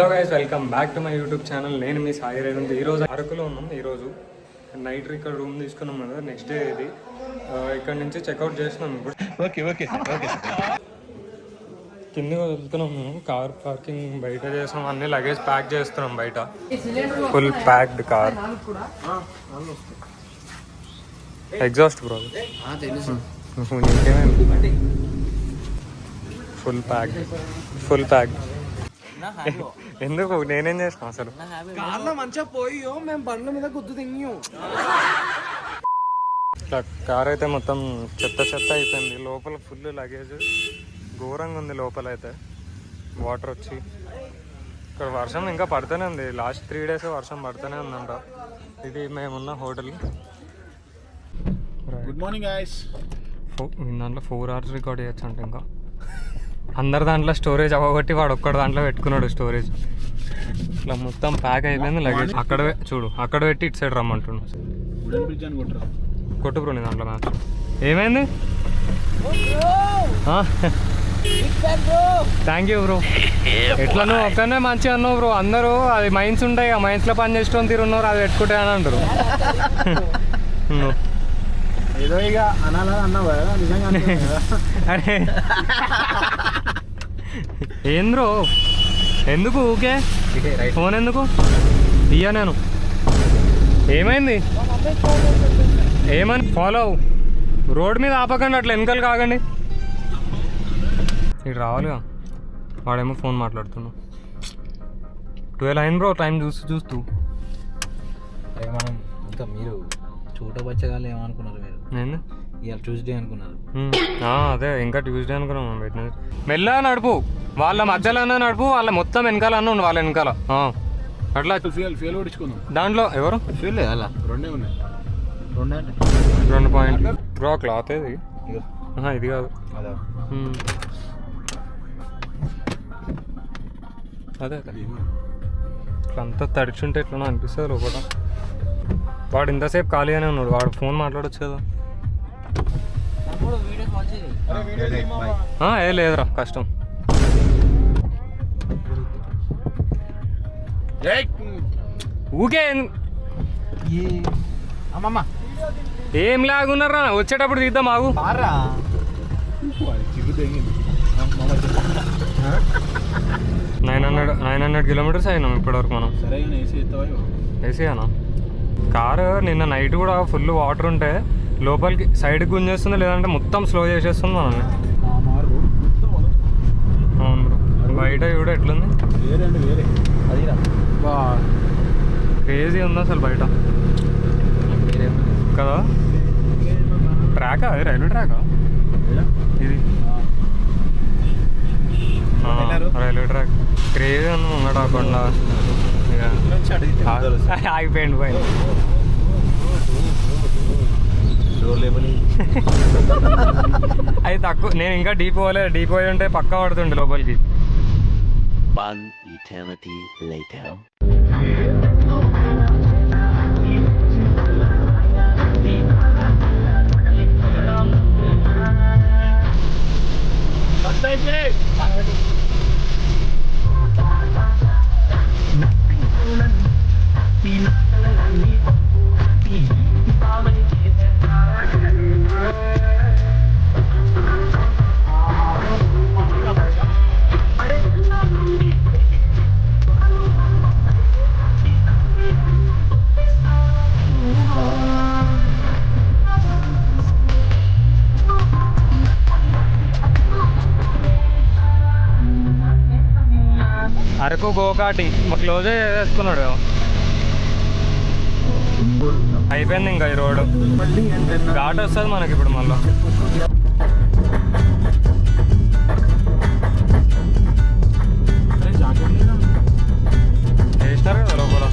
Hello guys, welcome back to my YouTube channel. నేను మీ సాయి రేవంత్. ఈరోజు అరకులో ఉన్నాం. ఈరోజు నైట్ ఇక్కడ రూమ్ తీసుకున్నాం కదా, నెక్స్ట్ డే ఇది. ఇక్కడ నుంచి చెక్అవుట్ చేస్తున్నాం ఇప్పుడు. ఓకే కింద వెళ్తున్నాం. కార్ పార్కింగ్ బయట చేస్తాం, అన్ని లగేజ్ ప్యాక్ చేస్తున్నాం బయట. Full packed car. Exhaust bro, నీకేమైంది? Full packed. ఎందుకు? నేనేం చేసిన అసలు? మంచిగా పోయో మేము బండ్ల మీద గుద్దు తిన్నాం. కార్ అయితే మొత్తం చెత్త అయిపోయింది. లోపల ఫుల్ లగేజ్ ఘోరంగా ఉంది. లోపల అయితే వాటర్ వచ్చి ఇక్కడ వర్షం ఇంకా పడుతూనే ఉంది. లాస్ట్ 3 days వర్షం పడుతూనే ఉందంట. ఇది మేమున్న హోటల్. Good morning guys. దాంట్లో 4 hours రికార్డ్ చేయొచ్చు అంటే ఇంకా అందరు దాంట్లో స్టోరేజ్ అవ్వబట్టి వాడు ఒక్కడు దాంట్లో పెట్టుకున్నాడు స్టోరేజ్. ఇట్లా మొత్తం ప్యాక్ అయిపోయింది లగేజ్. అక్కడ చూడు, అక్కడ పెట్టి ఇటు సైడ్ రమ్మంటుండు. కొట్టు బ్రో నీ దాంట్లో మ్యాచ్. ఏమైంది? Thank you bro. ఎట్లా నువ్వు ఒక్కనే మంచిగా అన్నావు బ్రో. అందరూ అది మైన్స్ ఉంటాయి, ఆ మైన్స్లో పని చేసుకొని తిరున్నారు, అది పెట్టుకుంటే అని అంటారు. ఏదో ఇక అనాలని అన్నావు కదా, నిజంగా అరే ఏం బ్రో, ఎందుకు ఊకే ఫోన్ ఎందుకు ఇయ్యా? నేను ఏమైంది? ఏమని ఫాలో అవు. రోడ్ మీద ఆపకండి, అట్లా వెనకాల కాగండి. ఇటు రావాలిగా. వాడేమో ఫోన్ మాట్లాడుతున్నావు. 12 అయింది బ్రో, టైం చూస్తూ. మనం ఇంకా మీరు చూడవచ్చగాలి ఏమనుకున్నారు? మీరు నేను ఇవాళ ట్యూస్డే అనుకున్నారు. అదే ఇంకా ట్యూస్డే అనుకున్నాం. మెల్లగా నడుపు, వాళ్ళ మధ్యలో నడుపు, వాళ్ళ మొత్తం వెనకాల అన్న ఉండు, వాళ్ళ వెనకాల అట్లా. ఫెయిల్ ఓడించుకుందాం. దాంట్లో ఎవరు ఫెయిల్ లేదు, అలా 2 ఉన్నాయి. 2 పాయింట్లు బ్రో. క్లాత్ ఇది ఇది కాదు. అదే ఇట్లా అంతా తడిచుంటే ఎట్లా అనిపిస్తుంది లోపల. వాడు ఇంతసేపు ఖాళీగానే ఉన్నాడు, వాడు ఫోన్ మాట్లాడొచ్చు కదా. ఏ లేదురా, కష్టం. ఊకే ఏం లాగున్నారా? వచ్చేటప్పుడు తీద్దాం, ఆగు. 900 kilometers అయినాం ఇప్పటివరకు మనం. ఏసీ అనా? కారు నిన్న నైట్ కూడా ఫుల్ వాటర్ ఉంటే లోపలికి సైడ్కి గుంజేస్తుంది, లేదంటే మొత్తం స్లో చేసేస్తుంది మనల్ని. అవును బ్రో. బయట కూడా ఎట్లుంది? క్రేజీ ఉంది అసలు బయట కదా. ట్రాకా? అది రైల్వే ట్రాకా ఇది? Railway track. క్రేజీ ఉంది ముంగట కొండ. ఆగిపోయింది పోయింది. అది తక్కువ. నేను ఇంకా డీప్ పోలేదు. డీప్ పోయి ఉంటే పక్కా పడుతుండే లోపలికి. అరకు గోకాటి క్లోజ్ చేసుకున్నాడు. అయిపోయింది ఇంకా ఈ రోడ్డు. ఘాట్ వస్తుంది మనకి ఇప్పుడు మళ్ళీ. చేసినారు కదా లోపల.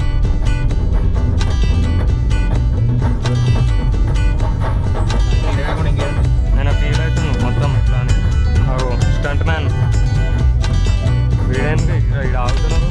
నేను ఫీల్ అవుతున్నాను మొత్తం ఇట్లా అని. స్టంట్ మ్యాన్ వీడేంటి ఇక్కడ ఆగుతున్నారు?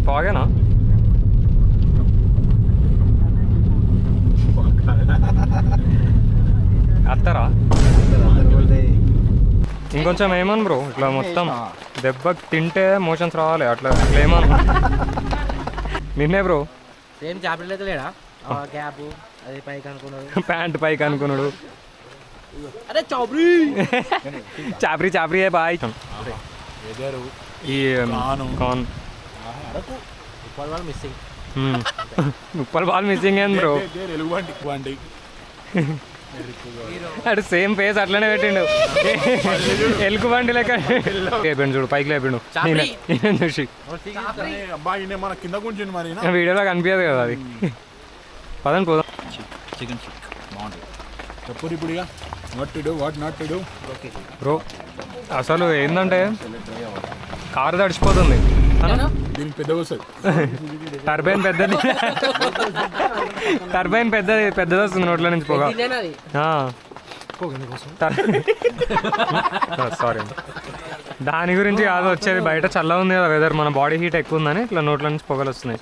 బాగేనా? అత్తరా ఇంకొంచెం ఏమను బ్రో, ఇట్లా మొత్తం దెబ్బకి తింటే మోషన్స్ రావాలి, అట్లా ఏమను. నిన్నే బ్రో సేమ్ చాపలు అయితే లేడా క్యాప్ అది పైకి అనుకున్నాడు, ప్యాంట్ పైకి అనుకున్నాడు. అరే చాపరి చాపరి చాపరి బాయ్. ఈ కాన్ మిస్సింగ్ ఉప్పల్ బాల్ మిస్సింగ్ ఏంది బ్రో? అటు సేమ్ ఫేస్ అట్లనే పెట్టిండు, ఎలుగు బండి లెక్క లేపిండు చూడు, పైకి లేపిండు చూసి. వీడియోలో కనిపించదు కదా అది. పదండి పోదాం. చికెన్ బాగుంటుంది. చెప్పు ఇప్పుడు what not to do bro. అసలు ఏంటంటే కారు తడిచిపోతుంది, దీనికి పెద్దగా వస్తుంది. టర్బైన్ పెద్దది, టర్బైన్ పెద్దది వస్తుంది నోట్లో నుంచి పోగా. సారీ, దాని గురించి కాదు వచ్చేది, బయట చల్లగా ఉంది కదా వెదర్, మన బాడీ హీట్ ఎక్కువ ఉందని ఇట్లా నోట్ల నుంచి పొగలు వస్తున్నాయి.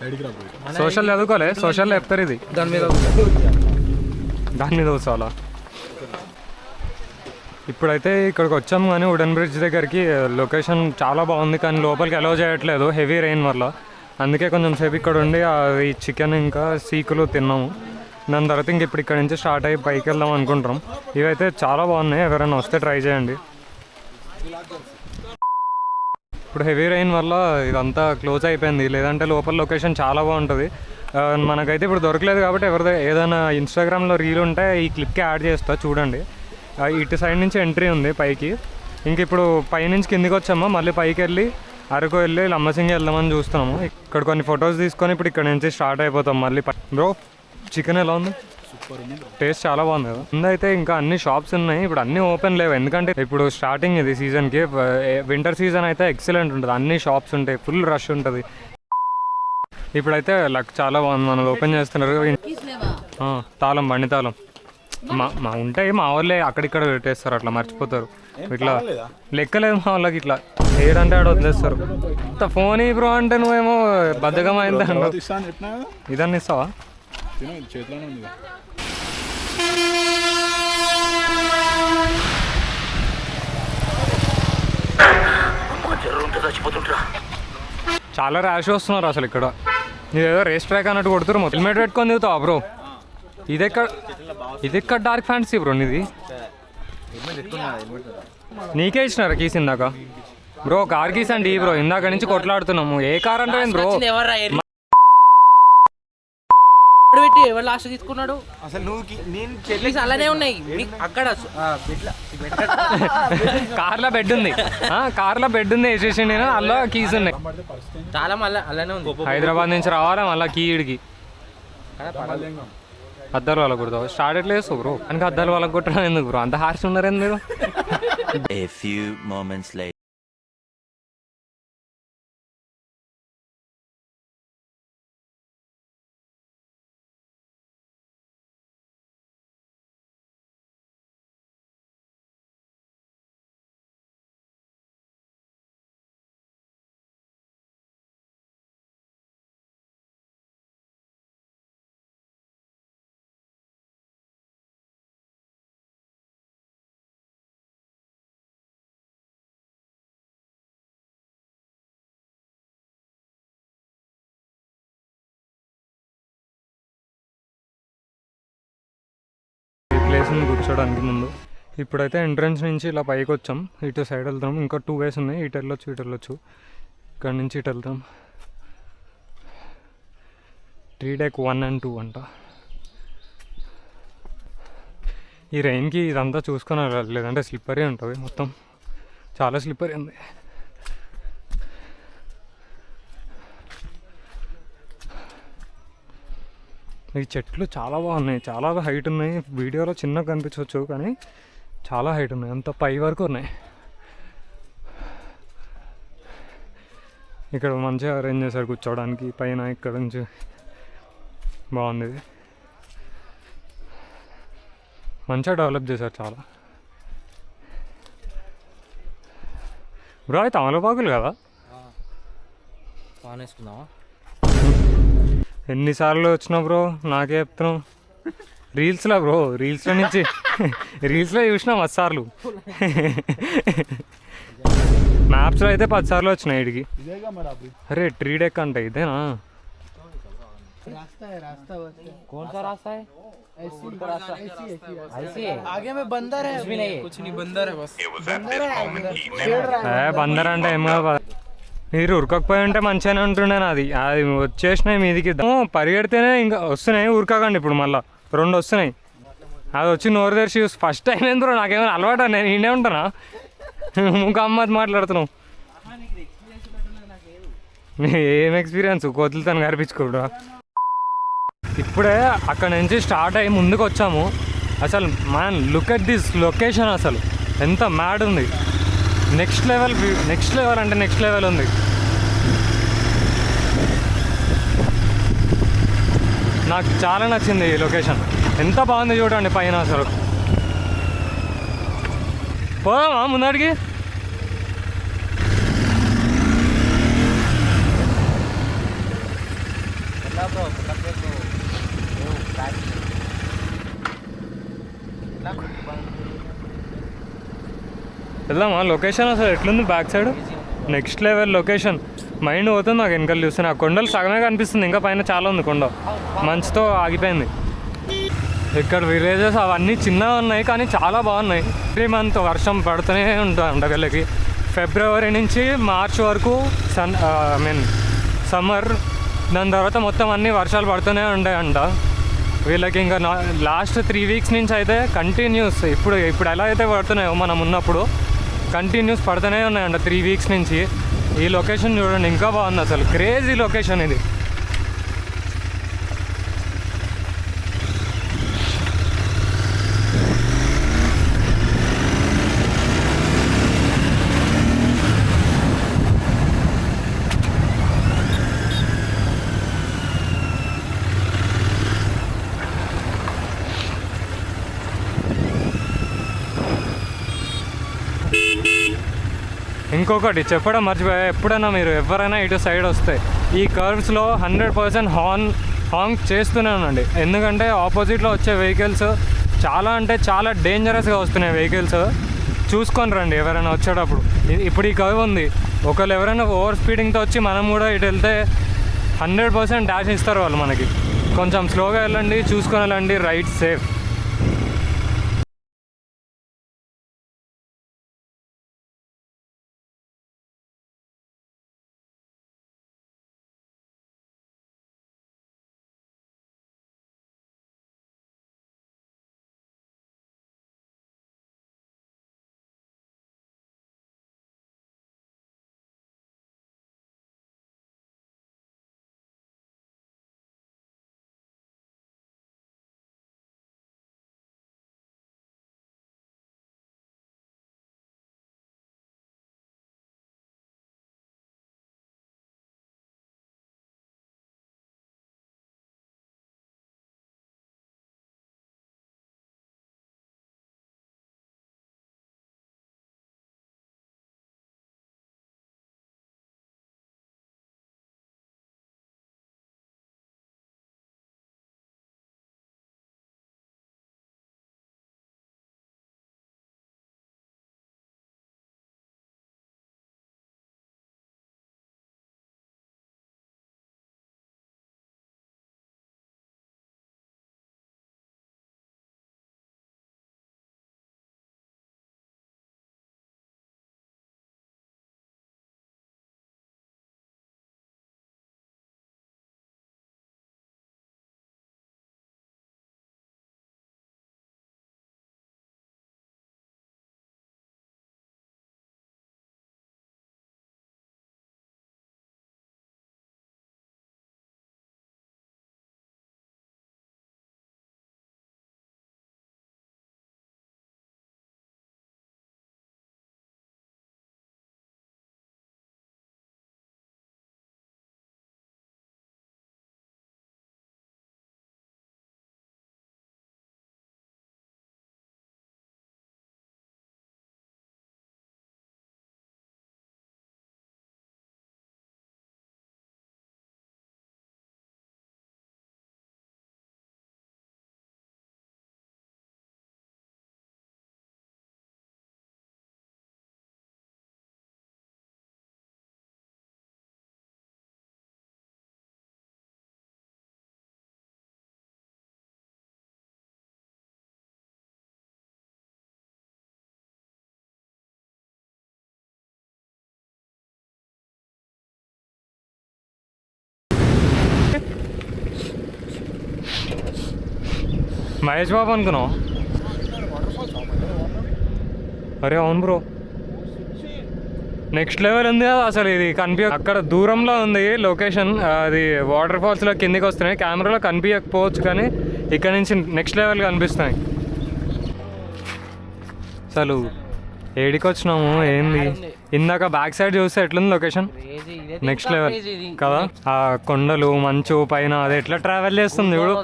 సోషల్ చదువుకోలే, సోషల్లో చెప్తారు ఇది. దాని మీద కూర్చోవాలా? ఇప్పుడైతే ఇక్కడికి వచ్చాము కానీ వుడెన్ బ్రిడ్జ్ దగ్గరికి, లొకేషన్ చాలా బాగుంది కానీ లోపలికి అలౌ చేయట్లేదు హెవీ రెయిన్ వల్ల. అందుకే కొంచెం సేపు ఇక్కడ ఉండి అవి చికెన్ ఇంకా సీకులు తిన్నాము. దాని తర్వాత ఇంక ఇప్పుడు ఇక్కడ నుంచి స్టార్ట్ అయ్యి పైకి వెళ్దాం అనుకుంటాం. ఇవైతే చాలా బాగున్నాయి, ఎవరైనా వస్తే ట్రై చేయండి. ఇప్పుడు హెవీ రెయిన్ వల్ల ఇదంతా క్లోజ్ అయిపోయింది, లేదంటే లోపల లొకేషన్ చాలా బాగుంటుంది. మనకైతే ఇప్పుడు దొరకలేదు కాబట్టి ఏదైనా ఇన్స్టాగ్రామ్లో రీల్ ఉంటే ఈ క్లిప్కి యాడ్ చేస్తా చూడండి. ఇటు సైడ్ నుంచి ఎంట్రీ ఉంది పైకి. ఇంక ఇప్పుడు పైనుంచి కిందికి వచ్చాము, మళ్ళీ పైకి వెళ్ళి అరకు వెళ్ళి లంబసింగి వెళ్దామని చూస్తున్నాము. ఇక్కడ కొన్ని ఫొటోస్ తీసుకొని ఇప్పుడు ఇక్కడ నుంచి స్టార్ట్ అయిపోతాం మళ్ళీ. బ్రో చికెన్ ఎలా ఉంది? టేస్ట్ చాలా బాగుంది కదా. ముందైతే ఇంకా అన్ని షాప్స్ ఉన్నాయి, ఇప్పుడు అన్నీ ఓపెన్ లేవు ఎందుకంటే ఇప్పుడు స్టార్టింగ్ ఇది సీజన్కి. వింటర్ సీజన్ అయితే ఎక్సలెంట్ ఉంటుంది, అన్ని షాప్స్ ఉంటాయి, ఫుల్ రష్ ఉంటుంది. ఇప్పుడైతే లక్ చాలా బాగుంది, మనది ఓపెన్ చేస్తున్నారు. తాళం, బండి తాళం మా ఉంటాయి, మా వాళ్ళే అక్కడిక్కడ పెట్టేస్తారు, అట్లా మర్చిపోతారు. ఇట్లా లెక్కలేదు మా వాళ్ళకి, ఇట్లా ఏడంటే ఆడ వదిలేస్తారు. ఫోన్ బ్రో అంటే నువ్వేమో బద్దకం అయింది అన్నావు. ఇదన్నీ ఇస్తావా? చాలా ర్యాష్ వస్తున్నారు అసలు ఇక్కడ. ఇదేదో రేస్ ట్రాక్ అన్నట్టు కొడుతున్నారు. మొత్తం హెల్మెట్ పెట్టుకొని దిగుతావా బ్రో? ఇది ఎక్కడ డార్క్ ఫ్యాంటసీ బ్రో ఇది? నీకే ఇచ్చినారా కీస్ ఇందాక? బ్రో కార్ కీస్ అండి బ్రో, ఇందాక నుంచి కొట్లాడుతున్నాము. ఏ కార్ అంటే బ్రో? ఎవరు లాస్ట్ తీసుకున్నాడు అసలు? నువ్వు అలానే ఉన్నాయి అక్కడ. కార్లో బెడ్ ఉంది, కార్లో బెడ్ ఉంది వేసేసి నేను, అలా కీస్ ఉన్నాయి చాలా. మళ్ళీ అలానే ఉంది. హైదరాబాద్ నుంచి రావాలా మళ్ళీ కీడికి. అద్దాలు వాళ్ళకి కొడతావు, స్టార్ట్ ఎట్లా చేస్తావు బ్రో? కనుక అద్దాలు వాళ్ళకి కొట్టడం ఎందుకు బ్రో? అంత హార్ష్ ఉన్నారేంది మీరు? A few moments later. ప్లేస్ని కూర్చోడానికి ముందు. ఇప్పుడైతే ఎంట్రన్స్ నుంచి ఇలా పైకి వచ్చాం, ఇటు సైడ్ వెళ్తాం. ఇంకా 2 వేస్ ఉన్నాయి, ఇటు వెళ్ళొచ్చు ఇటు వెళ్ళొచ్చు. ఇక్కడ నుంచి ఇటు వెళ్తాం. ట్రీ డెక్ 1 and 2 అంట. ఈ రెయిన్కి ఇదంతా చూసుకొని వెళ్ళాలి, లేదంటే స్లిప్పరీ ఉంటుంది మొత్తం, చాలా స్లిప్పరీ ఉంది. ఈ చెట్లు చాలా బాగున్నాయి, చాలా హైట్ ఉన్నాయి. వీడియోలో చిన్నగా కనిపించవచ్చు కానీ చాలా హైట్ ఉన్నాయి, అంత పై వరకు ఉన్నాయి. ఇక్కడ మంచిగా అరేంజ్ చేశారు కూర్చోవడానికి పైన. ఇక్కడ నుంచి బాగుంది, ఇది మంచిగా డెవలప్ చేశారు చాలా. బ్రో అయితే తమలపాకులు కదా? పాన్ వేసుకుందామా? ఎన్నిసార్లు వచ్చినావు బ్రో, నాకే చెప్తున్నావు. రీల్స్లో బ్రో, రీల్స్లో నుంచి రీల్స్లో చూసినా 10 సార్లు. మ్యాప్స్లో అయితే 10 సార్లు వచ్చినాయి ఇడికి. ఇదేగా మరి అప్పుడు అరే ట్రీ డెక్ అంటే ఇదేనా? रास्ता है रास्ता कौन सा रास्ता है? ऐसी है? आगे में बंदर है कुछ भी नहीं है। कुछ नहीं बंदर है बस बंदर है छेड़ रहा है బందర్ అంటే ఏం కాదు. మీరు ఉరకకపోయి ఉంటే మంచిగానే ఉంటుండే. అది అది వచ్చేసినాయి మీదికి. పరిగెడితేనే ఇంకా వస్తున్నాయి, ఉరకకండి. ఇప్పుడు మళ్ళీ 2 వస్తున్నాయి. అది వచ్చి నోరు తెరిచి చూసి ఫస్ట్ టైం ఏంది బ్రో, నాకేమైనా అలవాటు, నేను ఈయనే ఉంటానా? ఇంకా అమ్మది మాట్లాడుతున్నావు. ఏం ఎక్స్పీరియన్స్, కోతులతో కనిపించుకోడు. ఇప్పుడే అక్కడ నుంచి స్టార్ట్ అయ్యి ముందుకు వచ్చాము. అసలు man look at this location, అసలు ఎంత మ్యాడ్ ఉంది. నెక్స్ట్ లెవెల్ అంటే నెక్స్ట్ లెవెల్ ఉంది. నాకు చాలా నచ్చింది ఈ లొకేషన్. ఎంత బాగుంది చూడండి పైన. అసలు పోదామా ముందడికి? వెళ్దామా? లొకేషన్ అసలు ఎట్లుంది back side, next level location. Mind పోతుంది నాకు వెనకాల చూస్తే. నాకు కొండలు సగమే కనిపిస్తుంది, ఇంకా పైన చాలా ఉంది కొండ. మంచుతో ఆగిపోయింది. ఇక్కడ విలేజెస్ అవన్నీ చిన్నగా ఉన్నాయి కానీ చాలా బాగున్నాయి. 3 మంత్ వర్షం పడుతూనే ఉంటుంది అండగల్లకి. ఫిబ్రవరి నుంచి మార్చ్ వరకు సమ్మర్. దాని తర్వాత మొత్తం అన్ని వర్షాలు పడుతూనే ఉంటాయంట వీళ్ళకి. ఇంకా లాస్ట్ 3 వీక్స్ నుంచి అయితే కంటిన్యూస్, ఇప్పుడు ఎలా అయితే పడుతున్నాయో మనం ఉన్నప్పుడు కంటిన్యూస్ పడుతూనే ఉన్నాయంట 3 వీక్స్ నుంచి. ఈ లొకేషన్ చూడండి, ఇంకా బాగుంది అసలు. క్రేజీ లొకేషన్ ఇది. ఇంకొకటి చెప్పడం మర్చిపోయా, ఎప్పుడైనా మీరు ఎవరైనా ఇటు సైడ్ వస్తే ఈ కర్వ్స్లో 100% హాంక్ చేస్తూనే ఉండండి. ఎందుకంటే ఆపోజిట్లో వచ్చే వెహికల్స్ చాలా అంటే చాలా డేంజరస్గా వస్తున్నాయి వెహికల్స్. చూసుకొని రండి ఎవరైనా వచ్చేటప్పుడు. ఇప్పుడు ఈ కర్వ్ ఉంది, ఒకళ్ళు ఎవరైనా ఓవర్ స్పీడింగ్తో వచ్చి మనం కూడా ఇటు వెళ్తే 100% డాష్ ఇస్తారు వాళ్ళు మనకి. కొంచెం స్లోగా వెళ్ళండి, చూసుకొని వెళ్ళండి. Right safe. మహేష్ బాబు అనుకున్నావు? అరే అవును బ్రో, నెక్స్ట్ లెవెల్ ఉంది కదా అసలు. ఇది అక్కడ దూరంలో ఉంది లొకేషన్. అది వాటర్ ఫాల్స్లో కిందికి వస్తున్నాయి, కెమెరాలో కనిపించకపోవచ్చు కానీ ఇక్కడ నుంచి నెక్స్ట్ లెవెల్ కనిపిస్తున్నాయి. అసలు ఏడికి వచ్చినాము ఏంది? ఇందాక బ్యాక్ సైడ్ చూస్తే ఎట్లుంది లొకేషన్? నెక్స్ట్ లెవెల్ కదా. ఆ కొండలు మంచు పైన అది ఎట్లా ట్రావెల్ చేస్తుంది చూడు.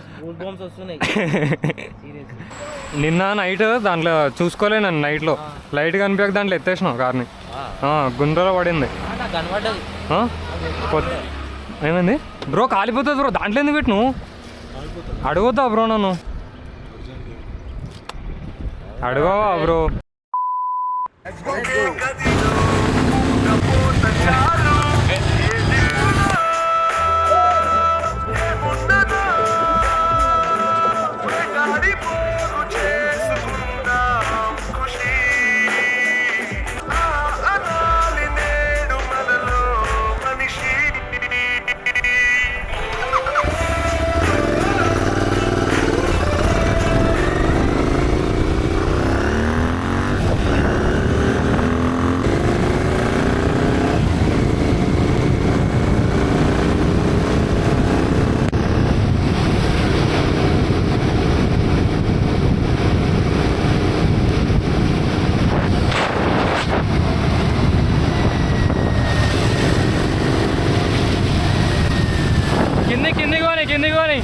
నిన్న నైట్ దాంట్లో చూసుకోలే, నన్ను నైట్లో లైట్ కనిపించక దాంట్లో ఎత్తేసినావు కార్ని, గుండ్రలో పడింది. ఏమైంది బ్రో? కాలిపోతుంది బ్రో, దాంట్లో ఎందుకు పెట్టు? నువ్వు అడుగుతా బ్రో, నన్ను అడగవా బ్రో? కిందికి పోనీ.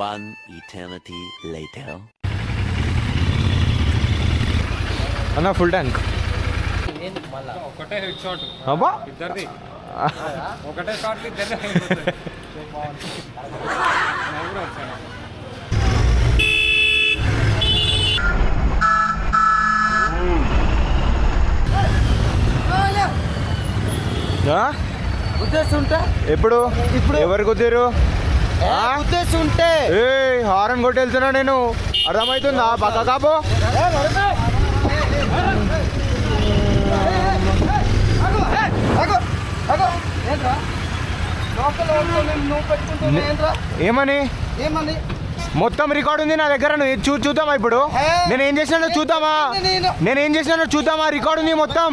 One eternity later. అన్న ఫుల్ ట్యాంక్. ఒకటే హెడ్ షాట్ అబ్బా, ఇద్దరిది ఒకటే షాట్ ఇద్దరిది. ఉద్దేశం ఉంటే ఎప్పుడు ఎవరు కుదిరు ఉద్దేశం ఉంటే హారన్ కొట్టి వెళ్తున్నా నేను, అర్థమవుతుందా? పక్క కాపు. ఏమని మొత్తం రికార్డు ఉంది నా దగ్గర, నువ్వు చూద్దామా ఇప్పుడు? నేనేం చేసినానో చూద్దామా? రికార్డు ఉంది మొత్తం.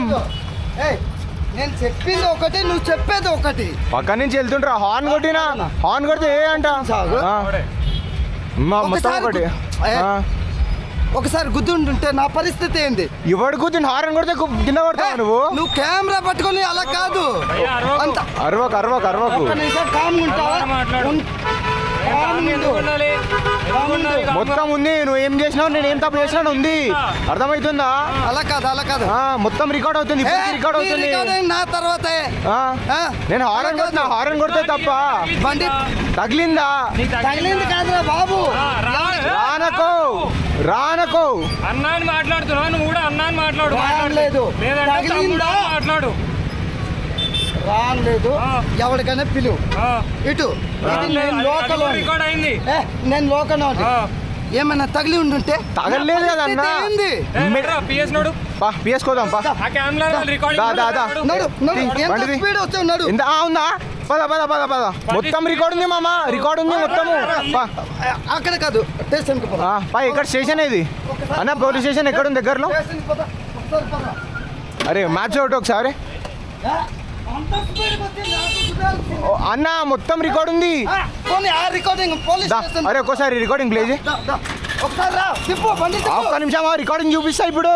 నేను చెప్పింది ఒకటి, నువ్వు చెప్పేది ఒకటి. పక్క నుంచి వెళ్తుండ్రా, హార్న్ కొడితే ఏ అంట మొత్తం ఒకటి. ఒకసారి గుద్దుంటుంటే నా పరిస్థితి ఏంది? ఎవడు గుద్దిన హారన్ కొడితే కింద పడతావు నువ్వు కెమెరా పట్టుకొని అలా కాదు. అరవకు మొత్తం ఉంది. నువ్వు ఏం చేసినావు, నేను ఏం తప్పు చేసినా ఉంది, అర్థమవుతుందా? అలా కాదు మొత్తం రికార్డ్ అవుతుంది, రికార్డ్ అవుతుంది నా తర్వాతే. నేను హారన్ కొడితే తప్ప బండి తగిలిందా? తగిలింది కాదురా బాబు. రానకో అన్నాని మాట్లాడుతున్నావు, నువ్వు కూడా అన్నాని మాట్లాడు. మాట్లాడు. రాలేదు, ఎవరికైనా పిలువు. ఇటు నేను లోకల్ ఏమైనా తగిలి ఉంటుంటే? తగలేదు కదా అన్న. పిఎస్ కోదాం. ఉందా? పద. మొత్తం రికార్డు ఉంది మామ, రికార్డు ఉంది మొత్తము. అక్కడ కాదు, స్టేషన్. ఇక్కడ స్టేషన్ ఏది అన్న? పోలీస్ స్టేషన్ ఎక్కడ ఉంది దగ్గరలో? అరే మ్యాచ్ అవుట్ ఒకసారి అన్న, మొత్తం రికార్డ్ ఉంది. అరే ఒక్కసారి రికార్డింగ్ ప్లే చేయి. ఒక్క నిమిషం రికార్డింగ్ చూపిస్తా ఇప్పుడు.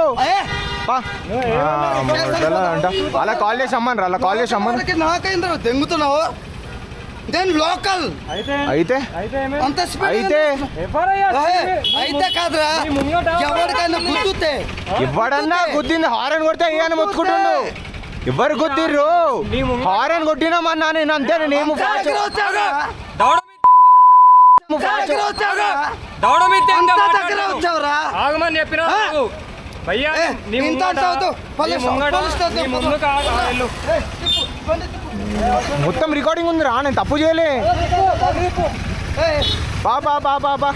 అలా కాల్ చేసి అమ్మని రా, అలా కాల్ చేసి అమ్మని. నాకైందా దెంగుతున్నావు? నేను లోకల్ అయితే కాదురా, ఎవరికైనా గుద్దుతే. ఎవడన్నా గుద్దింది, హారన్ కొడితే ఏ అని మొత్తుకుంటుండు. ఎవరు గుద్దిర్రు? హారన్ కొట్టినామన్నా నేను, అంతే. నేనేమో ఆగమని చెప్పినా మొత్తం రికార్డింగ్ ఉంది రా, నేను తప్పు చేయలే. బా బా బా బా బా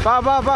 బా బా బా